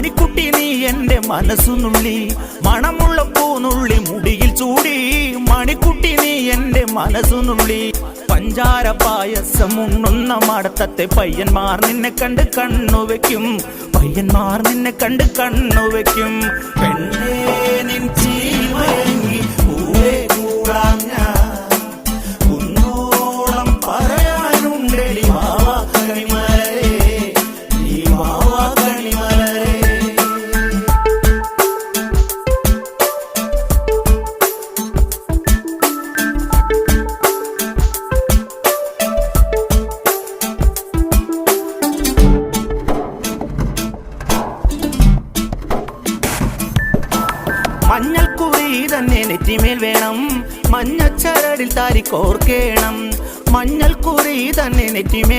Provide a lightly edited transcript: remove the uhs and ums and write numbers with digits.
മണിക്കുട്ടി നീ എൻ്റെ മനസ്സുനുള്ളി, മണമുള്ള പൂനുള്ളി മുടിയിൽ ചൂടി. മണിക്കുട്ടി നീ എൻ്റെ മനസ്സുനുള്ളി. പഞ്ചാര പായസം ഉണ്ണുന്ന മടത്തത്തെ പയ്യന്മാർ നിന്നെ കണ്ട് കണ്ണുവെക്കും, പയ്യന്മാർ നിന്നെ കണ്ട് കണ്ണുവെക്കും. പെണ്ണേ നിൻ ചീമയങ്ങി പൂവേ കൂടാം ഞാൻ, കുന്നോളം പറയാനുണ്ടെടി മാവാ കണിമലരേ, നീ മാവാ കണിമലരേ. മഞ്ഞൾക്കുറി തന്നെ നെറ്റിമേൽ വേണം, മഞ്ഞച്ചരടിൽ താരി കോർക്കേണം. മഞ്ഞൾക്കുറി തന്നെ നെറ്റിമേൽ